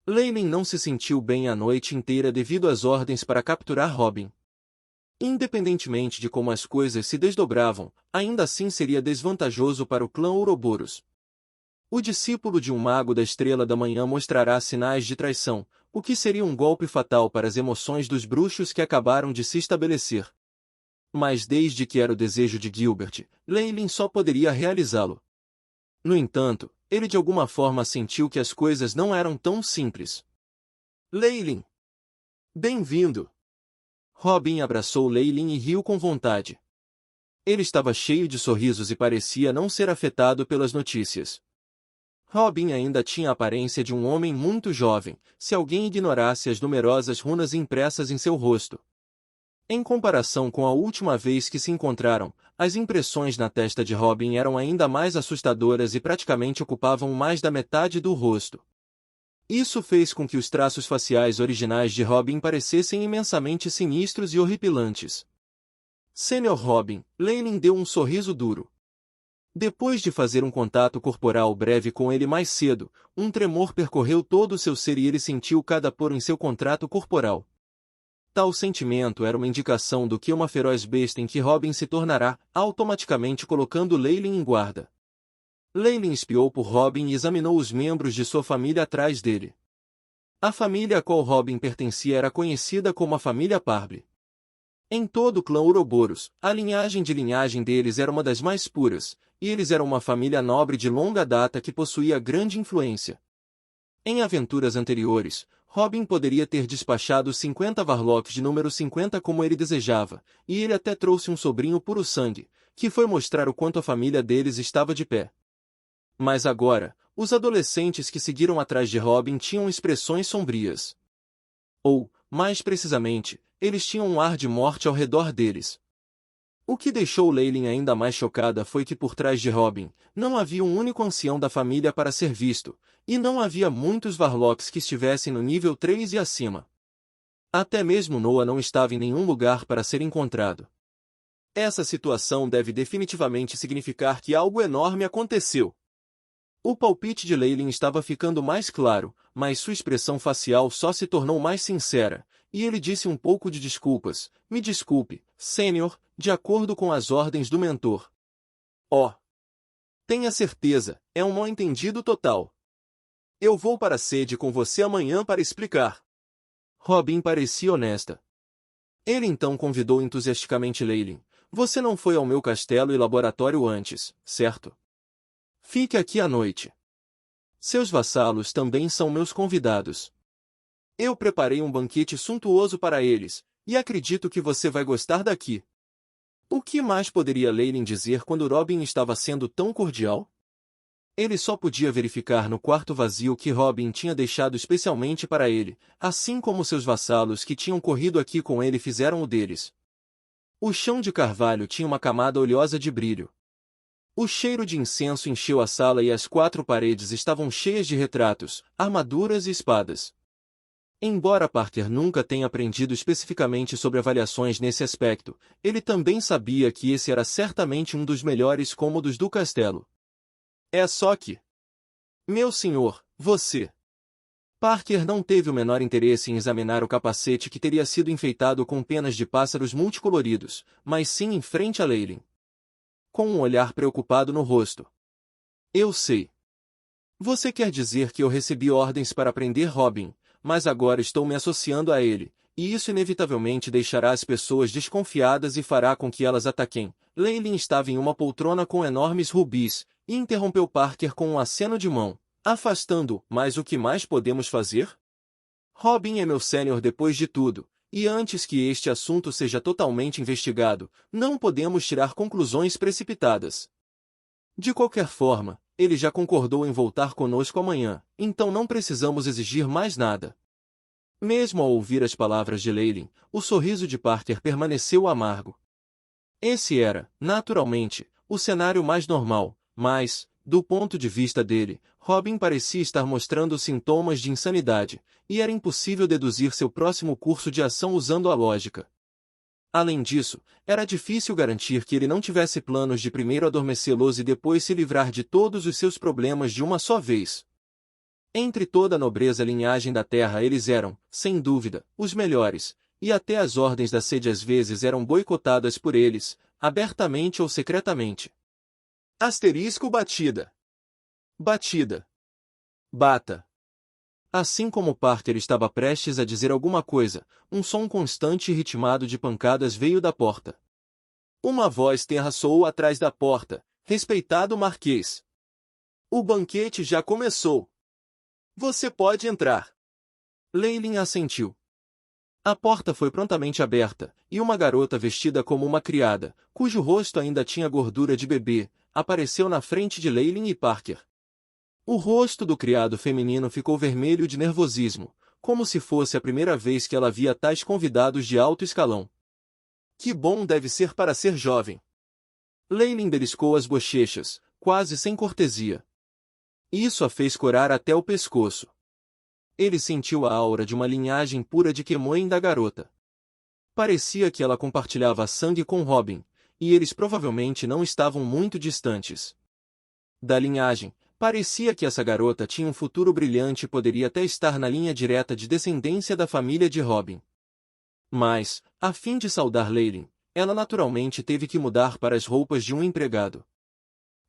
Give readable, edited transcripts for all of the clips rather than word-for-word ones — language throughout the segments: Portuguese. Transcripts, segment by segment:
Leyland não se sentiu bem a noite inteira devido às ordens para capturar Robin. Independentemente de como as coisas se desdobravam, ainda assim seria desvantajoso para o clã Ouroboros. O discípulo de um mago da Estrela da Manhã mostrará sinais de traição, o que seria um golpe fatal para as emoções dos bruxos que acabaram de se estabelecer. Mas desde que era o desejo de Gilbert, Leyland só poderia realizá-lo. No entanto, ele de alguma forma sentiu que as coisas não eram tão simples. Leyland! Bem-vindo! Robin abraçou Leyland e riu com vontade. Ele estava cheio de sorrisos e parecia não ser afetado pelas notícias. Robin ainda tinha a aparência de um homem muito jovem, se alguém ignorasse as numerosas runas impressas em seu rosto. Em comparação com a última vez que se encontraram, as impressões na testa de Robin eram ainda mais assustadoras e praticamente ocupavam mais da metade do rosto. Isso fez com que os traços faciais originais de Robin parecessem imensamente sinistros e horripilantes. Sênior Robin, Leyland deu um sorriso duro. Depois de fazer um contato corporal breve com ele mais cedo, um tremor percorreu todo o seu ser e ele sentiu cada poro em seu contrato corporal. Tal sentimento era uma indicação do que uma feroz besta em que Robin se tornará, automaticamente colocando Leyland em guarda. Leyland espiou por Robin e examinou os membros de sua família atrás dele. A família a qual Robin pertencia era conhecida como a família Parble. Em todo o clã Ouroboros, a linhagem deles era uma das mais puras, e eles eram uma família nobre de longa data que possuía grande influência. Em aventuras anteriores, Robin poderia ter despachado 50 Varlocks de número 50 como ele desejava, e ele até trouxe um sobrinho puro-sangue, que foi mostrar o quanto a família deles estava de pé. Mas agora, os adolescentes que seguiram atrás de Robin tinham expressões sombrias. Ou, mais precisamente, eles tinham um ar de morte ao redor deles. O que deixou Leyland ainda mais chocada foi que por trás de Robin, não havia um único ancião da família para ser visto, e não havia muitos Varlocks que estivessem no nível 3 e acima. Até mesmo Noah não estava em nenhum lugar para ser encontrado. Essa situação deve definitivamente significar que algo enorme aconteceu. O palpite de Leyland estava ficando mais claro, mas sua expressão facial só se tornou mais sincera, e ele disse um pouco de desculpas. Me desculpe, Sênior, de acordo com as ordens do mentor. Oh! Tenha certeza, é um mal-entendido total. Eu vou para a sede com você amanhã para explicar. Robin parecia honesta. Ele então convidou entusiasticamente Leyland. Você não foi ao meu castelo e laboratório antes, certo? Fique aqui à noite. Seus vassalos também são meus convidados. Eu preparei um banquete suntuoso para eles, e acredito que você vai gostar daqui. O que mais poderia Leyland dizer quando Robin estava sendo tão cordial? Ele só podia verificar no quarto vazio que Robin tinha deixado especialmente para ele, assim como seus vassalos que tinham corrido aqui com ele fizeram o deles. O chão de carvalho tinha uma camada oleosa de brilho. O cheiro de incenso encheu a sala e as 4 paredes estavam cheias de retratos, armaduras e espadas. Embora Parker nunca tenha aprendido especificamente sobre avaliações nesse aspecto, ele também sabia que esse era certamente um dos melhores cômodos do castelo. É só que... Meu senhor, você... Parker não teve o menor interesse em examinar o capacete que teria sido enfeitado com penas de pássaros multicoloridos, mas sim em frente a Leyland. Com um olhar preocupado no rosto. Eu sei. Você quer dizer que eu recebi ordens para prender Robin, mas agora estou me associando a ele, e isso inevitavelmente deixará as pessoas desconfiadas e fará com que elas ataquem. Leyland estava em uma poltrona com enormes rubis, e interrompeu Parker com um aceno de mão, afastando-o. Mas o que mais podemos fazer? Robin é meu sênior depois de tudo, e antes que este assunto seja totalmente investigado, não podemos tirar conclusões precipitadas. De qualquer forma, ele já concordou em voltar conosco amanhã, então não precisamos exigir mais nada. Mesmo ao ouvir as palavras de Leyland, o sorriso de Parker permaneceu amargo. Esse era, naturalmente, o cenário mais normal, mas, do ponto de vista dele, Robin parecia estar mostrando sintomas de insanidade, e era impossível deduzir seu próximo curso de ação usando a lógica. Além disso, era difícil garantir que ele não tivesse planos de primeiro adormecê-los e depois se livrar de todos os seus problemas de uma só vez. Entre toda a nobreza linhagem da terra eles eram, sem dúvida, os melhores, e até as ordens da sede às vezes eram boicotadas por eles, abertamente ou secretamente. Asterisco batida. Batida. Bata. Assim como Parker estava prestes a dizer alguma coisa, um som constante e ritmado de pancadas veio da porta. Uma voz tenra soou atrás da porta: "Respeitado Marquês. O banquete já começou. Você pode entrar." Leilin assentiu. A porta foi prontamente aberta, e uma garota vestida como uma criada, cujo rosto ainda tinha gordura de bebê, apareceu na frente de Leilin e Parker. O rosto do criado feminino ficou vermelho de nervosismo, como se fosse a primeira vez que ela via tais convidados de alto escalão. Que bom deve ser para ser jovem. Leilin beliscou as bochechas, quase sem cortesia. Isso a fez corar até o pescoço. Ele sentiu a aura de uma linhagem pura de Quemoen da garota. Parecia que ela compartilhava sangue com Robin, e eles provavelmente não estavam muito distantes da linhagem. Parecia que essa garota tinha um futuro brilhante e poderia até estar na linha direta de descendência da família de Robin. Mas, a fim de saudar Leilin, ela naturalmente teve que mudar para as roupas de um empregado.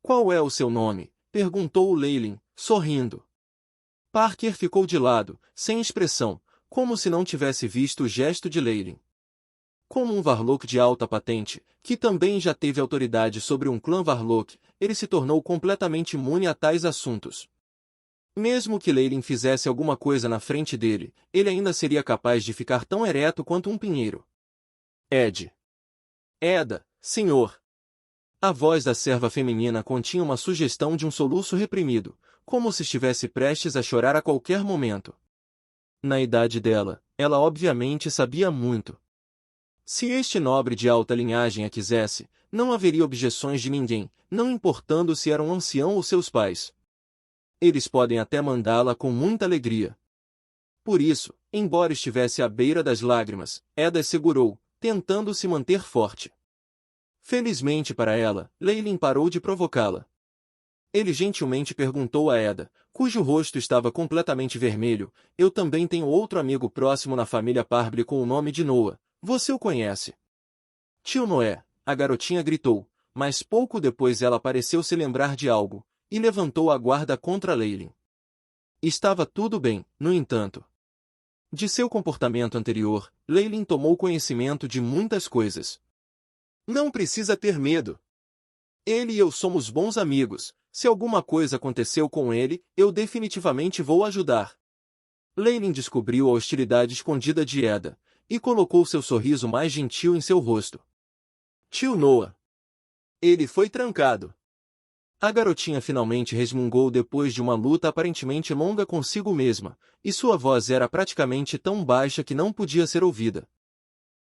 "Qual é o seu nome?" perguntou Leilin, sorrindo. Parker ficou de lado, sem expressão, como se não tivesse visto o gesto de Leilin. Como um Varlock de alta patente, que também já teve autoridade sobre um clã Varlock, ele se tornou completamente imune a tais assuntos. Mesmo que Leilin fizesse alguma coisa na frente dele, ele ainda seria capaz de ficar tão ereto quanto um pinheiro. "Ed." "Eda, senhor." A voz da serva feminina continha uma sugestão de um soluço reprimido, como se estivesse prestes a chorar a qualquer momento. Na idade dela, ela obviamente sabia muito. Se este nobre de alta linhagem a quisesse, não haveria objeções de ninguém, não importando se era um ancião ou seus pais. Eles podem até mandá-la com muita alegria. Por isso, embora estivesse à beira das lágrimas, Eda segurou, tentando se manter forte. Felizmente para ela, Leilin parou de provocá-la. Ele gentilmente perguntou a Eda, cujo rosto estava completamente vermelho: "Eu também tenho outro amigo próximo na família Parble com o nome de Noah. Você o conhece?" "Tio Noé", a garotinha gritou, mas pouco depois ela pareceu se lembrar de algo, e levantou a guarda contra Leilin. Estava tudo bem, no entanto. De seu comportamento anterior, Leilin tomou conhecimento de muitas coisas. "Não precisa ter medo. Ele e eu somos bons amigos. Se alguma coisa aconteceu com ele, eu definitivamente vou ajudar." Leilin descobriu a hostilidade escondida de Eda, e colocou seu sorriso mais gentil em seu rosto. "Tio Noah. Ele foi trancado." A garotinha finalmente resmungou depois de uma luta aparentemente longa consigo mesma, e sua voz era praticamente tão baixa que não podia ser ouvida.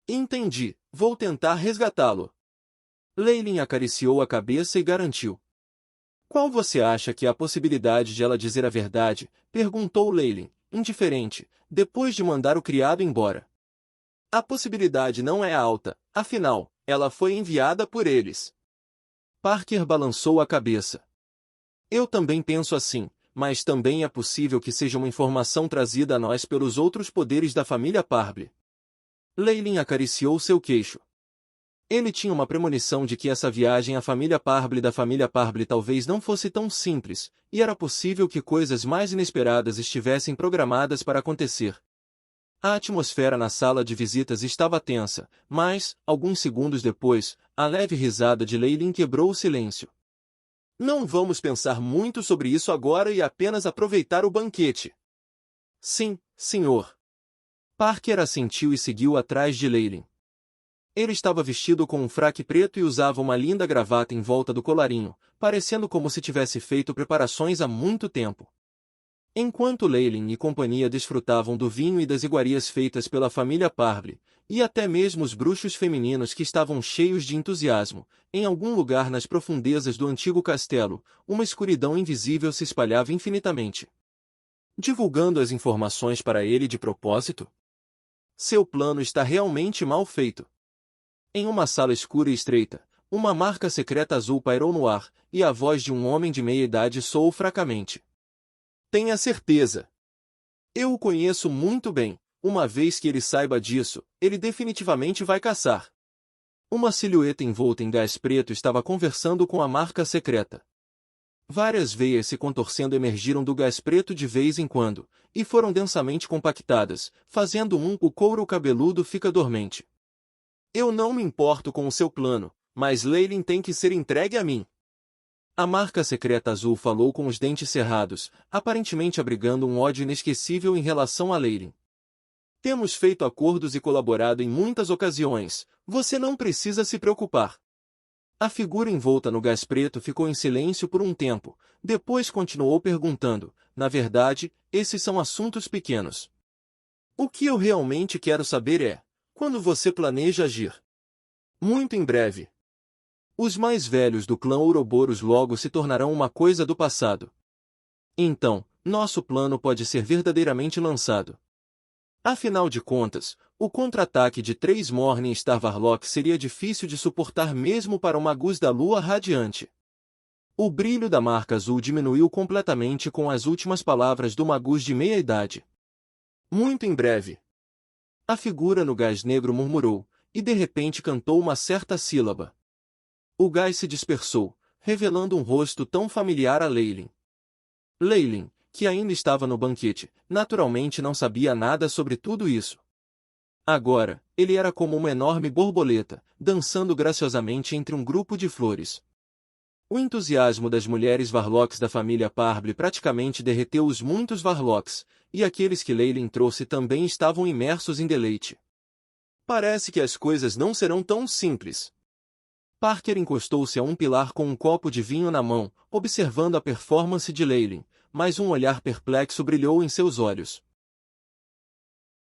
"Entendi, vou tentar resgatá-lo." Leilin acariciou a cabeça e garantiu. "Qual você acha que é a possibilidade de ela dizer a verdade?" perguntou Leilin, indiferente, depois de mandar o criado embora. "A possibilidade não é alta, afinal, ela foi enviada por eles." Parker balançou a cabeça. "Eu também penso assim, mas também é possível que seja uma informação trazida a nós pelos outros poderes da família Parble." Leilin acariciou seu queixo. Ele tinha uma premonição de que essa viagem à família Parble da família Parble talvez não fosse tão simples, e era possível que coisas mais inesperadas estivessem programadas para acontecer. A atmosfera na sala de visitas estava tensa, mas, alguns segundos depois, a leve risada de Leilin quebrou o silêncio. "Não vamos pensar muito sobre isso agora e apenas aproveitar o banquete." "Sim, senhor." Parker assentiu e seguiu atrás de Leilin. Ele estava vestido com um fraque preto e usava uma linda gravata em volta do colarinho, parecendo como se tivesse feito preparações há muito tempo. Enquanto Leilin e companhia desfrutavam do vinho e das iguarias feitas pela família Parble, e até mesmo os bruxos femininos que estavam cheios de entusiasmo, em algum lugar nas profundezas do antigo castelo, uma escuridão invisível se espalhava infinitamente. Divulgando as informações para ele de propósito? Seu plano está realmente mal feito. Em uma sala escura e estreita, uma marca secreta azul pairou no ar, e a voz de um homem de meia idade soou fracamente. Tenha certeza. Eu o conheço muito bem. Uma vez que ele saiba disso, ele definitivamente vai caçar. Uma silhueta envolta em gás preto estava conversando com a marca secreta. Várias veias se contorcendo emergiram do gás preto de vez em quando, e foram densamente compactadas, fazendo o couro cabeludo fica dormente. Eu não me importo com o seu plano, mas Leyline tem que ser entregue a mim. A marca secreta azul falou com os dentes cerrados, aparentemente abrigando um ódio inesquecível em relação a Leyline. Temos feito acordos e colaborado em muitas ocasiões, você não precisa se preocupar. A figura envolta no gás preto ficou em silêncio por um tempo, depois continuou perguntando, na verdade, esses são assuntos pequenos. O que eu realmente quero saber é, quando você planeja agir? Muito em breve. Os mais velhos do clã Ouroboros logo se tornarão uma coisa do passado. Então, nosso plano pode ser verdadeiramente lançado. Afinal de contas, o contra-ataque de 3 Morningstar Varlock seria difícil de suportar mesmo para uma Magus da Lua Radiante. O brilho da marca azul diminuiu completamente com as últimas palavras do Magus de meia-idade. Muito em breve. A figura no gás negro murmurou, e de repente cantou uma certa sílaba. O gás se dispersou, revelando um rosto tão familiar a Leyline. Leyline, que ainda estava no banquete, naturalmente não sabia nada sobre tudo isso. Agora, ele era como uma enorme borboleta, dançando graciosamente entre um grupo de flores. O entusiasmo das mulheres Varlocks da família Parble praticamente derreteu os muitos Varlocks, e aqueles que Leyline trouxe também estavam imersos em deleite. Parece que as coisas não serão tão simples. Parker encostou-se a um pilar com um copo de vinho na mão, observando a performance de Leyline, mas um olhar perplexo brilhou em seus olhos.